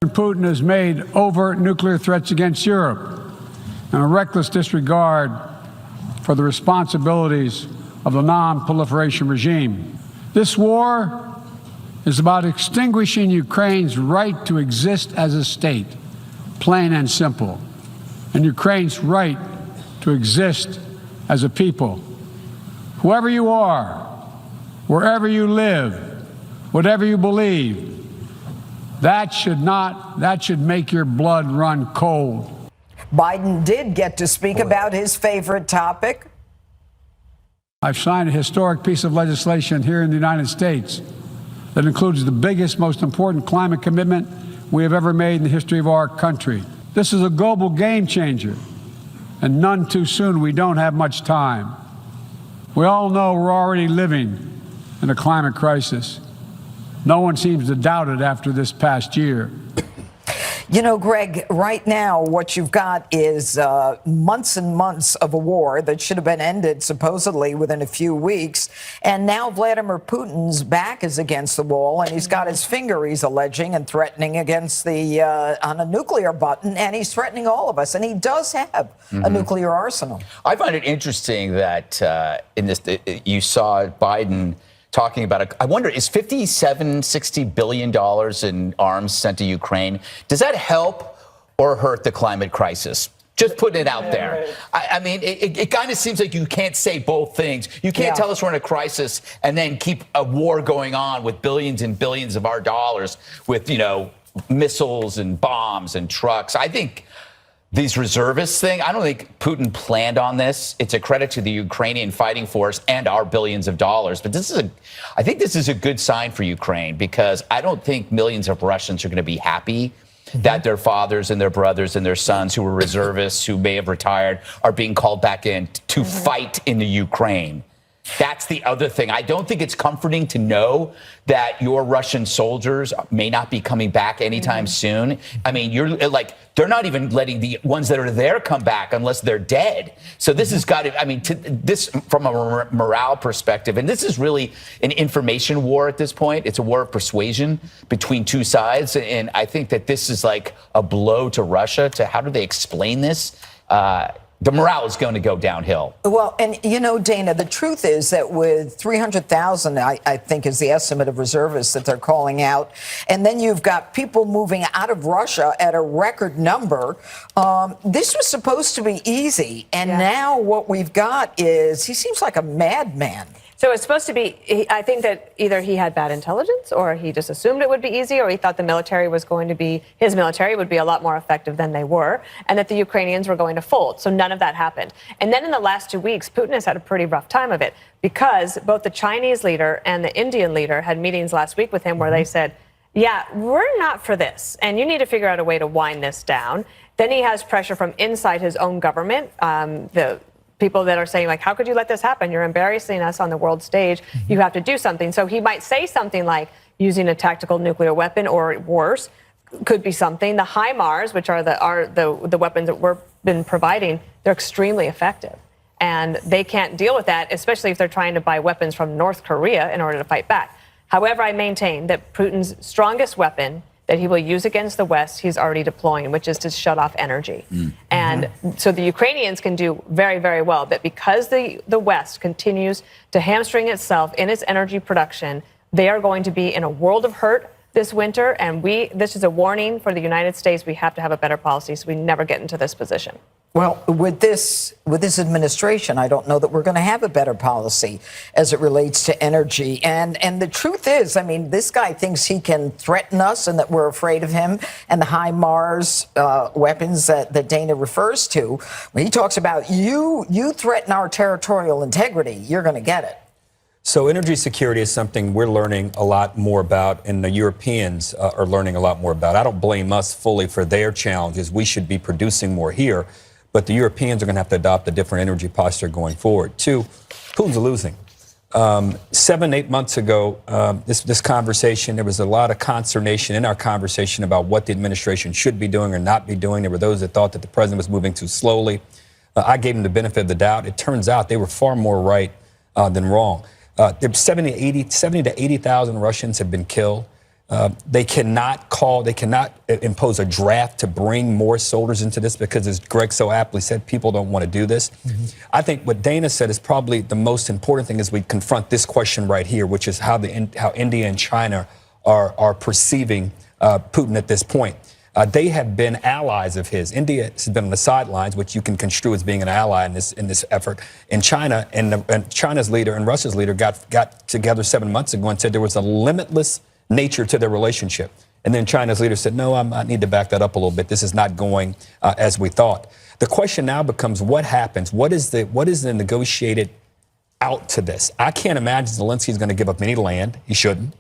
Putin has made overt nuclear threats against Europe and a reckless disregard for the responsibilities of the non-proliferation regime. This war is about extinguishing Ukraine's right to exist as a state, plain and simple, and Ukraine's right to exist as a people. Whoever you are, wherever you live, whatever you believe, that should make your blood run cold. Biden did get to speak about his favorite topic. I've signed a historic piece of legislation here in the United States that includes the biggest, most important climate commitment we have ever made in the history of our country. This is a global game changer, and none too soon. We don't have much time. We all know we're already living in a climate crisis. No one seems to doubt it after this past year. You know, Greg, right now what you've got is months and months of a war that should have been ended supposedly within a few weeks. And now Vladimir Putin's back is against the wall, and he's got his finger, he's alleging, and threatening against the on a nuclear button, and he's threatening all of us. And he does have a nuclear arsenal. I find it interesting that in this, you saw Biden talking about it. I wonder, is $60 billion in arms sent to Ukraine? Does that help or hurt the climate crisis? Just putting it out there. I mean, it kind of seems like you can't say both things. You can't tell us we're in a crisis and then keep a war going on with billions and billions of our dollars with, you know, missiles and bombs and trucks. I think these reservists thing, I don't think Putin planned on this. It's a credit to the Ukrainian fighting force and our billions of dollars. But I think this is a good sign for Ukraine, because I don't think millions of Russians are going to be happy that their fathers and their brothers and their sons who were reservists, who may have retired, are being called back in to fight in the Ukraine. That's the other thing. I don't think it's comforting to know that your Russian soldiers may not be coming back anytime soon. I mean, you're like, they're not even letting the ones that are there come back unless they're dead. So this has got to, I mean, this from a morale perspective, and this is really an information war at this point. It's a war of persuasion between two sides. And I think that this is like a blow to Russia. To how do they explain this? The morale is going to go downhill. Well, and you know, Dana, the truth is that with 300,000, I think is the estimate of reservists that they're calling out, and then you've got people moving out of Russia at a record number. This was supposed to be easy, and now what we've got is he seems like a madman. So it's supposed to be, I think that either he had bad intelligence, or he just assumed it would be easy, or he thought the military was going to be, his military would be a lot more effective than they were, and that the Ukrainians were going to fold. So none of that happened. And then in the last 2 weeks, Putin has had a pretty rough time of it, because both the Chinese leader and the Indian leader had meetings last week with him where they said, yeah, we're not for this, and you need to figure out a way to wind this down. Then he has pressure from inside his own government, the people that are saying, like, how could you let this happen? You're embarrassing us on the world stage. You have to do something. So he might say something like using a tactical nuclear weapon, or worse, could be something. The HIMARS, which are the weapons that we've been providing, they're extremely effective. And they can't deal with that, especially if they're trying to buy weapons from North Korea in order to fight back. However, I maintain that Putin's strongest weapon that he will use against the West, he's already deploying, which is to shut off energy. And so the Ukrainians can do very, very well. But because the West continues to hamstring itself in its energy production, they are going to be in a world of hurt this winter. And this is a warning for the United States. We have to have a better policy so we never get into this position. Well, with this administration, I don't know that we're going to have a better policy as it relates to energy. And the truth is, I mean, this guy thinks he can threaten us and that we're afraid of him, and the HIMARS weapons that Dana refers to. When he talks about you threaten our territorial integrity, you're going to get it. So energy security is something we're learning a lot more about, and the Europeans are learning a lot more about. I don't blame us fully for their challenges. We should be producing more here. But the Europeans are going to have to adopt a different energy posture going forward. Two, Putin's losing. 7, 8 months ago, this conversation, there was a lot of consternation in our conversation about what the administration should be doing or not be doing. There were those that thought that the president was moving too slowly. I gave them the benefit of the doubt. It turns out they were far more right than wrong. 70 to 80,000 Russians have been killed. They cannot impose a draft to bring more soldiers into this because, as Greg so aptly said, people don't want to do this. I think what Dana said is probably the most important thing as we confront this question right here, which is how India and China are perceiving Putin at this point. They have been allies of his. India has been on the sidelines, which you can construe as being an ally in this effort. In China, and China's leader and Russia's leader got together 7 months ago and said there was a limitless nature to their relationship. And then China's leader said, no, I need to back that up a little bit. This is not going as we thought. The question now becomes, what happens? What is the negotiated out to this? I can't imagine Zelensky's going to give up any land. He shouldn't.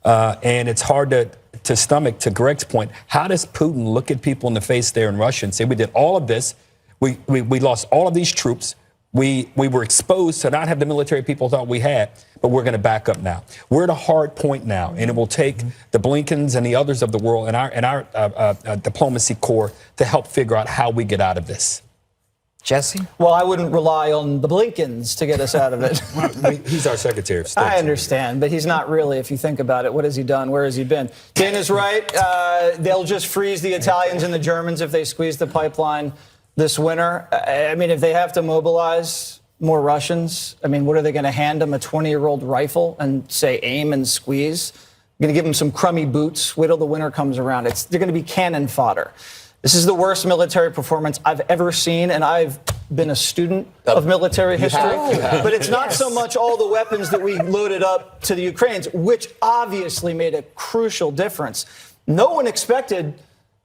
And it's hard to stomach, to Greg's point. How does Putin look at people in the face there in Russia and say, we did all of this, we lost all of these troops, we were exposed to not have the military people thought we had, but we're going to back up now. We're at a hard point now, and it will take the Blinkens and the others of the world and our diplomacy corps to help figure out how we get out of this. Jesse? Well, I wouldn't rely on the Blinkens to get us out of it. He's our Secretary of State. I understand, but he's not really, if you think about it. What has he done? Where has he been? Dana's right. They'll just freeze the Italians and the Germans if they squeeze the pipeline this winter. I mean, if they have to mobilize more Russians, I mean, what are they going to hand them, a 20-year-old rifle and say aim and squeeze? Going to give them some crummy boots. Wait till the winter comes around. They're going to be cannon fodder. This is the worst military performance I've ever seen, and I've been a student of military history. But it's not so much all the weapons that we loaded up to the Ukrainians, which obviously made a crucial difference. No one expected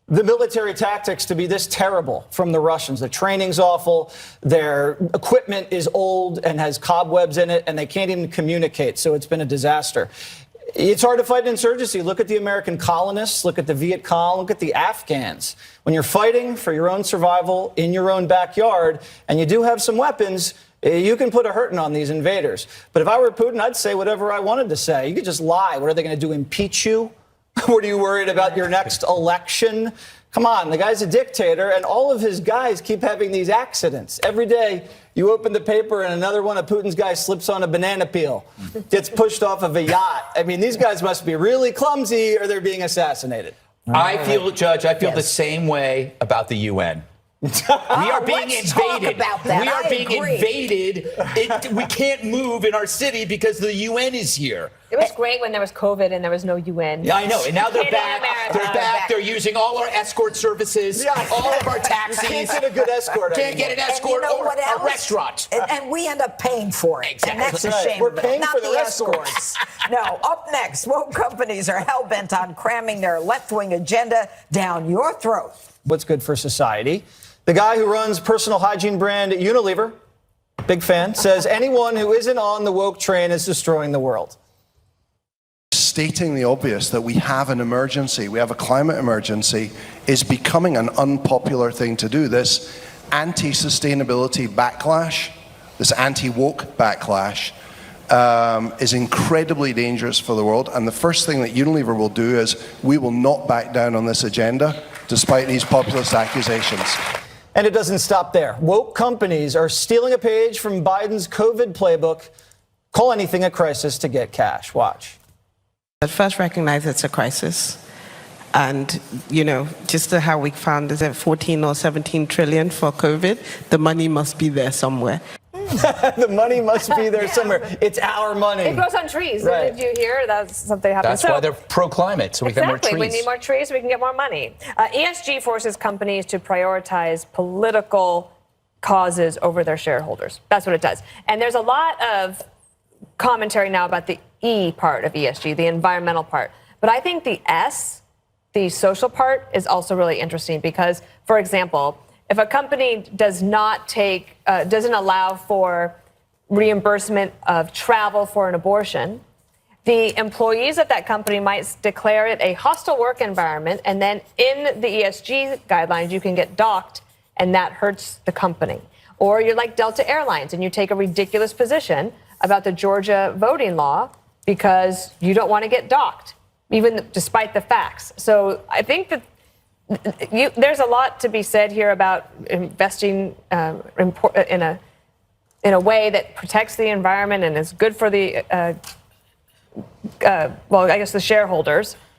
the military tactics to be this terrible from the Russians. The training's awful, their equipment is old and has cobwebs in it, and they can't even communicate, so it's been a disaster. It's hard to fight an insurgency. Look at the American colonists, look at the Viet Cong, look at the Afghans. When you're fighting for your own survival in your own backyard, and you do have some weapons, you can put a hurting on these invaders. But if I were Putin, I'd say whatever I wanted to say. You could just lie. What are they going to do, impeach you? What are you worried about your next election? Come on, the guy's a dictator, and all of his guys keep having these accidents. Every day, you open the paper and another one of Putin's guys slips on a banana peel, gets pushed off of a yacht. I mean, these guys must be really clumsy or they're being assassinated. I feel the same way about the UN. We are being let's talk invaded. about that. We are I being agree. invaded. We can't move in our city because the UN is here. It was great when there was COVID and there was no UN. Yeah, I know. And now they're Kidding, back. America. They're back. They're using all our escort services, all of our taxis. Can't get a good escort Can't get an anymore. escort And you know or what a else? restaurant. And we end up paying for it. Exactly. And that's a That's right. shame. We're of it. paying Not for the escorts. No, up next, woke companies are hell-bent on cramming their left-wing agenda down your throat. What's good for society? The guy who runs personal hygiene brand Unilever, big fan, says anyone who isn't on the woke train is destroying the world. Stating the obvious that we have an emergency, we have a climate emergency, is becoming an unpopular thing to do. This anti-sustainability backlash, this anti-woke backlash, is incredibly dangerous for the world. And the first thing that Unilever will do is we will not back down on this agenda, despite these populist accusations. And it doesn't stop there. Woke companies are stealing a page from Biden's COVID playbook. Call anything a crisis to get cash. Watch. But first recognize it's a crisis. And, you know, just how we found, is it 14 or 17 trillion for COVID? The money must be there somewhere. The money must be there somewhere. It's our money. It grows on trees. Right. Did you hear? That's something happened. That's why they're pro-climate, so we get more trees. Exactly. We need more trees so we can get more money. ESG forces companies to prioritize political causes over their shareholders. That's what it does. And there's a lot of commentary now about the E part of ESG, the environmental part. But I think the S, the social part, is also really interesting because, for example, if a company does not doesn't allow for reimbursement of travel for an abortion, the employees of that company might declare it a hostile work environment, and then in the ESG guidelines, you can get docked, and that hurts the company. Or you're like Delta Airlines, and you take a ridiculous position about the Georgia voting law because you don't want to get docked, even despite the facts. So I think that there's a lot to be said here about investing in a way that protects the environment and is good for the, well, I guess the shareholders.